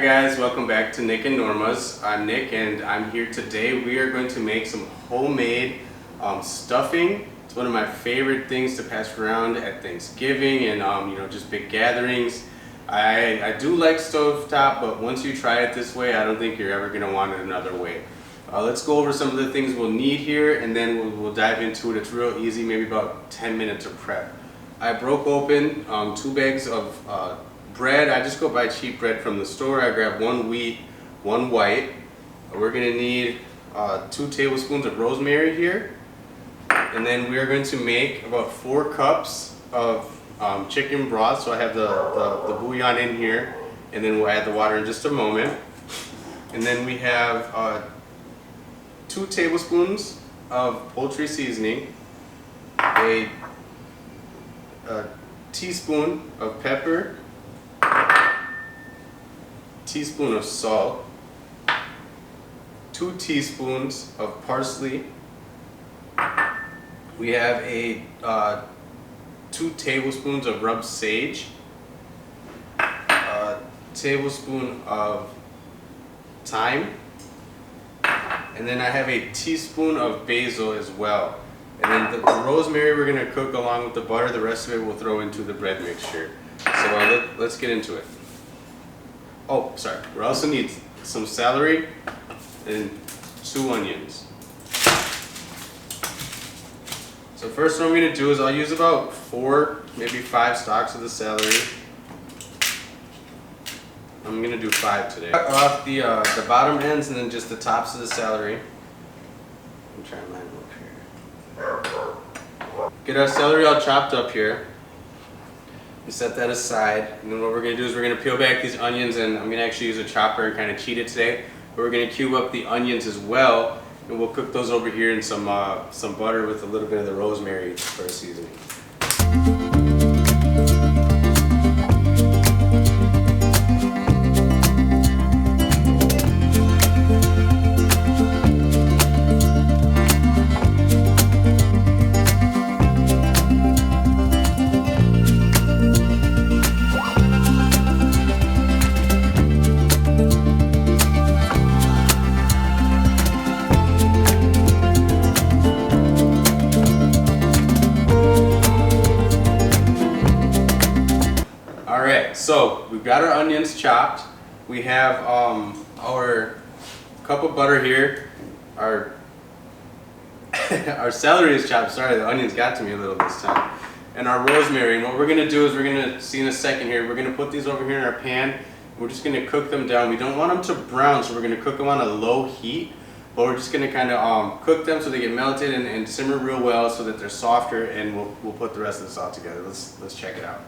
guys, welcome back to Nick and Norma's. I'm Nick and I'm here today. We are going to make some homemade stuffing. It's one of my favorite things to pass around at Thanksgiving and just big gatherings. I do like stovetop, but once you try it this way, I don't think you're ever going to want it another way. Let's go over some of the things we'll need here and then we'll dive into it. It's real easy, maybe about 10 minutes of prep. I broke open 2 bags of bread. I just go buy cheap bread from the store. I grab 1 wheat, 1 white. We're going to need 2 tablespoons of rosemary here. And then we are going to make about 4 cups of chicken broth. So I have the bouillon in here, and then we'll add the water in just a moment. And then we have 2 tablespoons of poultry seasoning, a teaspoon of pepper, teaspoon of salt, 2 teaspoons of parsley. We have a 2 tablespoons of rubbed sage, a tablespoon of thyme, and then I have a teaspoon of basil as well. And then the rosemary we're going to cook along with the butter. The rest of it we'll throw into the bread mixture. So let's get into it. Oh, sorry. We also need some celery and 2 onions. So first what I'm going to do is I'll use about 4, maybe 5 stalks of the celery. I'm going to do 5 today. Cut off the bottom ends and then just the tops of the celery. I'm trying mine up here. Get our celery all chopped up here. We set that aside, and then what we're going to do is we're going to peel back these onions, and I'm going to actually use a chopper and kind of cheat it today. But we're going to cube up the onions as well, and we'll cook those over here in some butter with a little bit of the rosemary for seasoning. So we've got our onions chopped. We have our cup of butter here. Our our celery is chopped. Sorry, the onions got to me a little this time. And our rosemary. And what we're going to do is we're going to see in a second here. We're going to put these over here in our pan. We're just going to cook them down. We don't want them to brown, so we're going to cook them on a low heat. But we're just going to kind of cook them so they get melted and simmer real well, so that they're softer. And we'll put the rest of this all together. Let's check it out.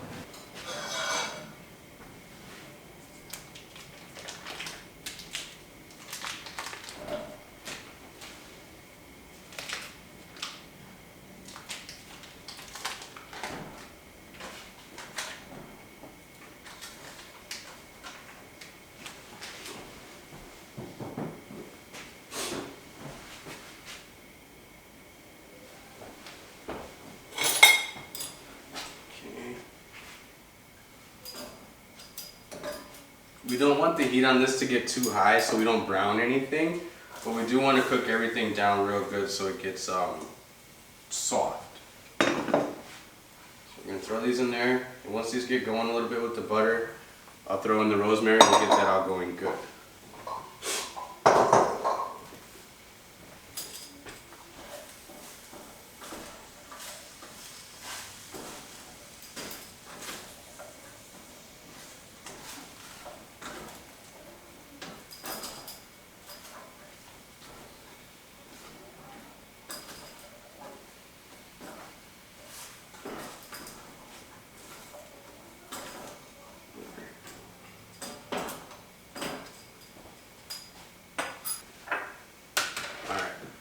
We don't want the heat on this to get too high so we don't brown anything, but we do want to cook everything down real good so it gets soft. So we're going to throw these in there, and once these get going a little bit with the butter, I'll throw in the rosemary and we'll get that all going good.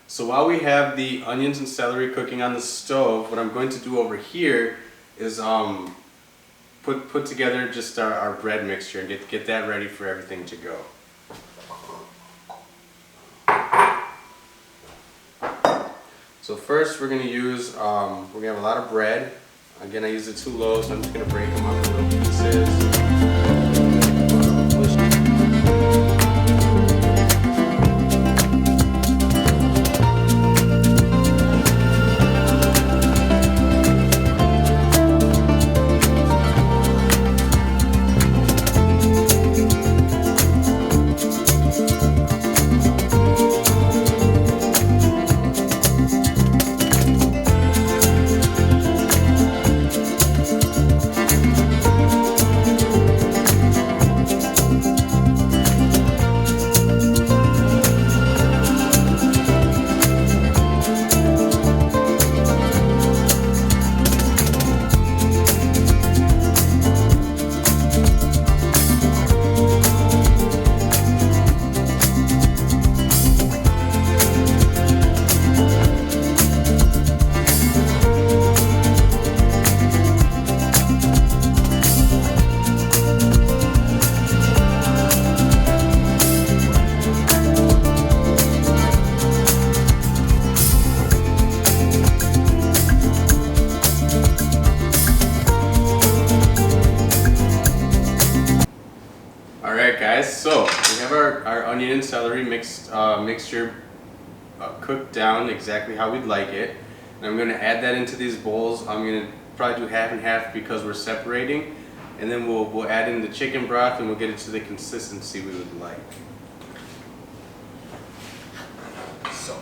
So while we have the onions and celery cooking on the stove, what I'm going to do over here is put together just our bread mixture and get that ready for everything to go. So first we're going to use, we're going to have a lot of bread. Again, I use the 2 loaves, so I'm just going to break them up in little pieces. Alright guys, so we have our onion and celery mixture cooked down exactly how we'd like it. And I'm going to add that into these bowls. I'm going to probably do half and half because we're separating. And then we'll add in the chicken broth and we'll get it to the consistency we would like. So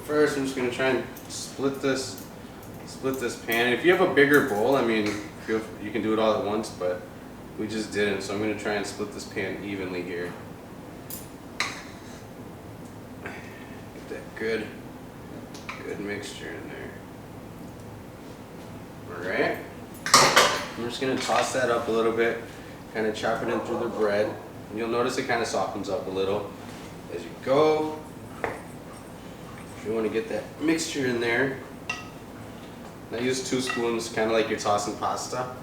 first I'm just going to try and split this pan. If you have a bigger bowl, I mean, you can do it all at once, but we just didn't, so I'm going to try and split this pan evenly here. Get that good mixture in there. Alright. I'm just going to toss that up a little bit, kind of chop it in through the bread. And you'll notice it kind of softens up a little as you go. If you want to get that mixture in there, I use 2 spoons, kind of like you're tossing pasta.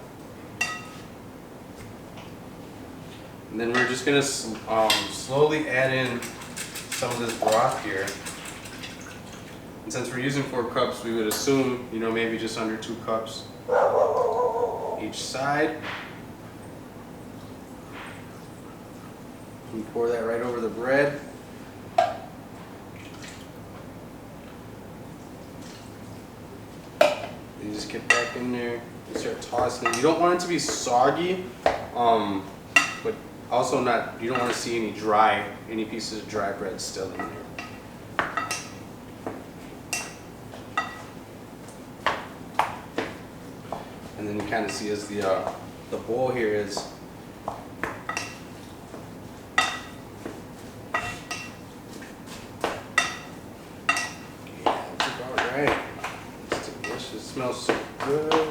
And then we're just going to slowly add in some of this broth here. And since we're using 4 cups, we would assume, maybe just under 2 cups each side. And pour that right over the bread. You just get back in there and start tossing it. You don't want it to be soggy, but also you don't want to see any pieces of dry bread still in there. And then you kind of see as the bowl here is that's about right. It's delicious. It smells so good.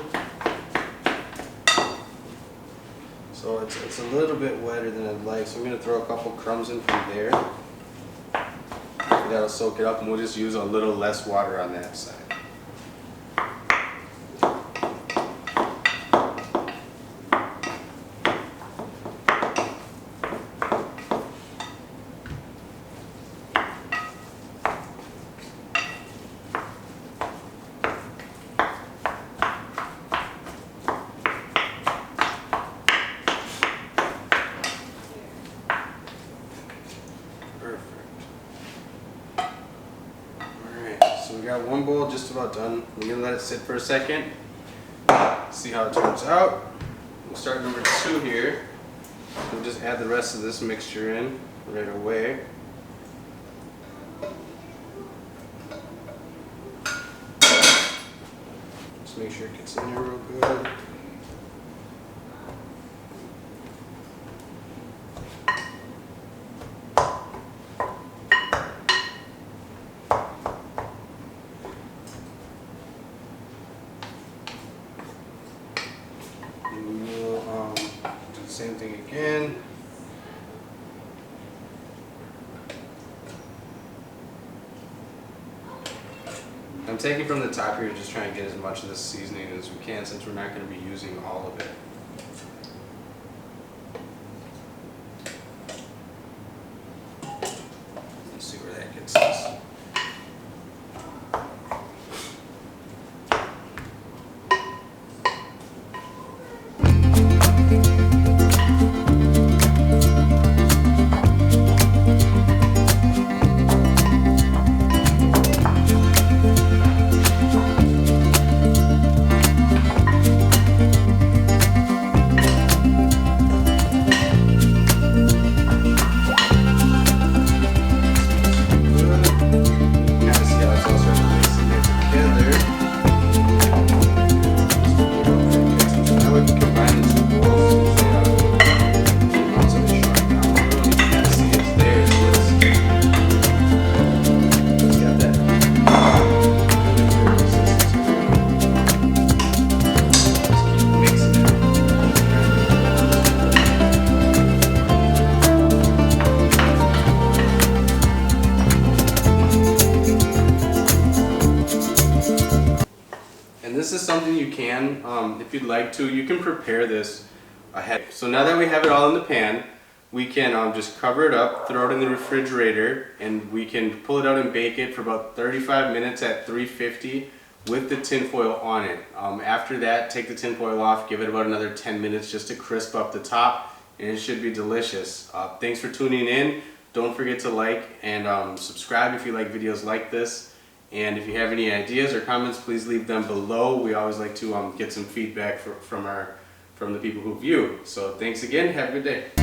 So it's a little bit wetter than I'd like, so I'm going to throw a couple crumbs in from there. That'll soak it up, and we'll just use a little less water on that side. So we got one bowl just about done. We're going to let it sit for a second, see how it turns out. We'll start number 2 here. We'll just add the rest of this mixture in right away. Just make sure it gets in there real good. Same thing again. I'm taking from the top here, just trying to get as much of this seasoning as we can since we're not going to be using all of it. Let's see where that gets us. This is something you can, if you'd like to, you can prepare this ahead. So now that we have it all in the pan, we can just cover it up, throw it in the refrigerator, and we can pull it out and bake it for about 35 minutes at 350 with the tin foil on it. After that, take the tin foil off, give it about another 10 minutes just to crisp up the top, and it should be delicious. Thanks for tuning in. Don't forget to like and subscribe if you like videos like this. And if you have any ideas or comments, please leave them below. We always like to get some feedback from the people who view. So thanks again. Have a good day.